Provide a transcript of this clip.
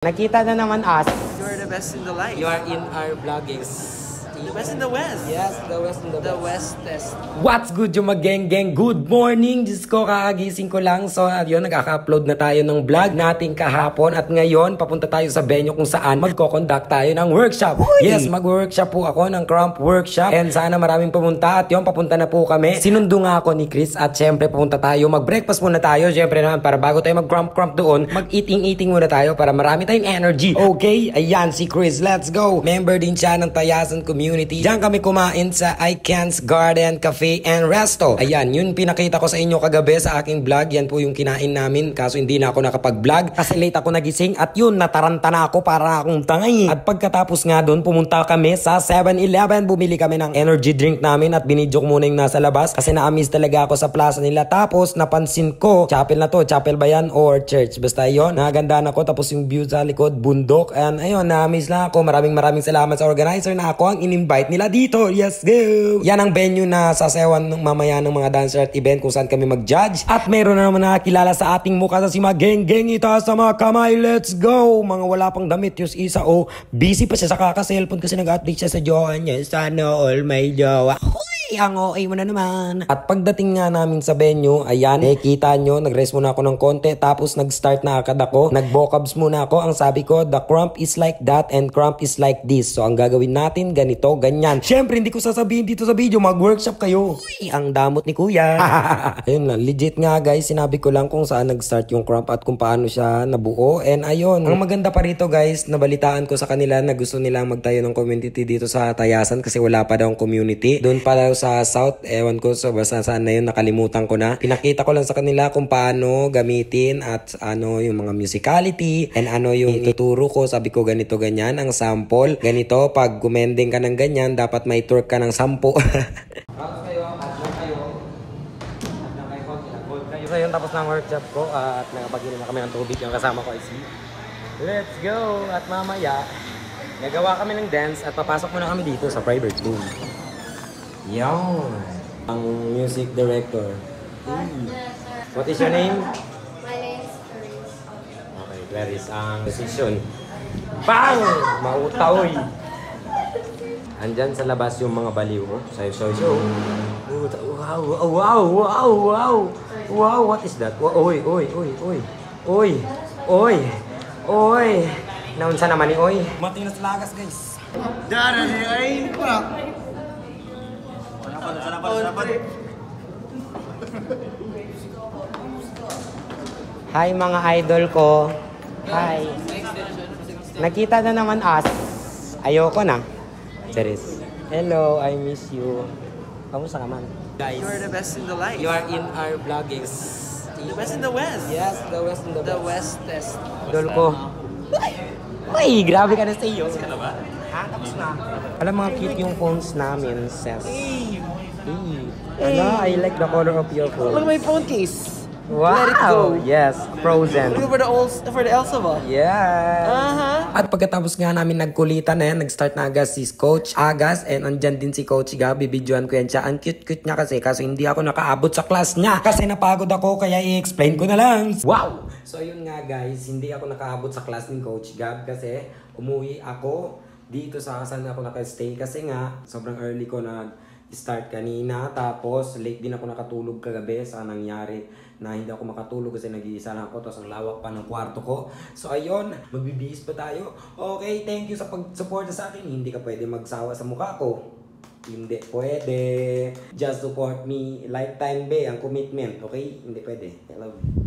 Nakita na naman us. You are the best in the life. You are in our vloggings. The best in the West. Yes, the West in the West test. What's good yung mag-geng-geng? Good morning! Diyos ko, kakagising ko lang. So, yun, nagkaka-upload na tayo ng vlog natin kahapon. At ngayon, papunta tayo sa venue kung saan magko-conduct tayo ng workshop. Uy! Yes, mag-workshop po ako ng Crump Workshop. And sana maraming pumunta. At yun, papunta na po kami. Sinundo nga ako ni Chris. At syempre, pupunta tayo. Mag-breakfast muna tayo. Syempre naman, para bago tayo mag-crump doon, mag-eating-eating muna tayo para marami tayong energy. Okay? Ayan, si Chris. Let's go! Member din siya ng Tayasan Community. Diyan kami kumain sa Icans Garden Cafe and Resto. Ayan, yun pinakita ko sa inyo kagabi sa aking vlog. Yan po yung kinain namin. Kaso hindi na ako nakapag-vlog kasi late ako nagising. At yun, nataranta na ako para akong tangay. At pagkatapos nga doon, pumunta kami sa 7-Eleven. Bumili kami ng energy drink namin at binidyo ko muna yung nasa labas kasi na-amaze talaga ako sa plaza nila. Tapos napansin ko, chapel na to. Chapel ba yan or church? Basta yun, nagandaan ako. Tapos yung view sa likod, bundok. And ayun, na-amaze lang ako. Maraming salamat sa organizer na ako ang in-invite nila dito. Yes, go! Yan ang venue na sasayawan ng mamaya ng mga dancer at event kung saan kami mag-judge. At meron na naman nakakilala sa ating mukha sa si Mageng-geng. Itaas sa mga kamay. Let's go! Mga wala pang damit. Yung isa, busy pa siya sa kaka-cellphone kasi nag-update siya sa jowa niya. Sana all may jowa. Ang OA mo na naman. At pagdating nga namin sa venue, ayan, kita nyo, nag-rest muna ako ng konti, tapos nag-start na agad ako. Nag-vocabs muna ako. Ang sabi ko, the crump is like that and crump is like this. So, ang gagawin natin, ganito, ganyan. Syempre, hindi ko sasabihin dito sa video, mag-workshop kayo. Uy, ang damot ni kuya. Ayun lang, legit nga guys, sinabi ko lang kung saan nag-start yung crump at kung paano siya nabuo. And ayun, ang maganda pa rito guys, nabalitaan ko sa kanila na gusto nilang magtayo ng community dito sa Tayasan kasi wala pa daw community. Doon pa daw sa South, ewan ko so basta saan na yun, nakalimutan ko na. Pinakita ko lang sa kanila kung paano gamitin at ano yung mga musicality and ano yung ituturo ko. Sabi ko ganito ganyan ang sample. Ganito pag gumending ka ng ganyan dapat may twerk ka ng 10. So yun, tapos ng workshop ko at nakapag-inom na kami ng tubig. Yung kasama ko ay si Let's go! At mamaya gagawa kami ng dance at papasok muna kami dito sa private room. Yan. Ang music director. What is your name? My name is Clarice. Okay, Clarice. Ang position. Bang! Mautaoy! Andyan sa labas yung mga baliw. Sayo. Wow, wow, wow, wow. Wow, what is that? Oy. Naunsa naman ni Oy. Mating na sa lagas, guys. Dara ni ay pa. Hi mga idol ko. Hi. Nakita na naman us. Ayoko na. Serious. Hello, I miss you. Kamusta ka man? Guys, You are the best in the life. you are in our vloggings. The best in the West. Yes, the West in the The West. West test. Idol ko. Uy, grabe ka na sa iyo. Ha? Tapos na. Alam mga cute yung phones namin, sis. Ano? I like the color of your phone. Look at my phone case. Wow! Let it go. Yes, frozen. Look for the Elsa ba? Yeah. At pagkatapos nga namin nagkulitan na yan, nag-start na agad si Coach Agas and andyan din si Coach Gab. Bibidyoan ko yan siya. Ang cute-cute niya kasi hindi ako nakaabot sa class niya. Kasi napagod ako kaya i-explain ko na lang. Wow! So yun nga guys, hindi ako nakaabot sa class ni Coach Gab kasi umuwi ako dito sa saan ako naka-stay kasi nga sobrang early ko start kanina, tapos late din ako nakatulog kagabi sa nangyari na hindi ako makatulog kasi nag-iisa lang ako, tapos ang lawak pa ng kwarto ko. So ayun, magbibihis pa tayo. Okay, thank you sa pag-support sa akin. Hindi ka pwede magsawa sa mukha ko. Hindi pwede. Just support me. Lifetime be ang commitment, okay? Hindi pwede. I love you.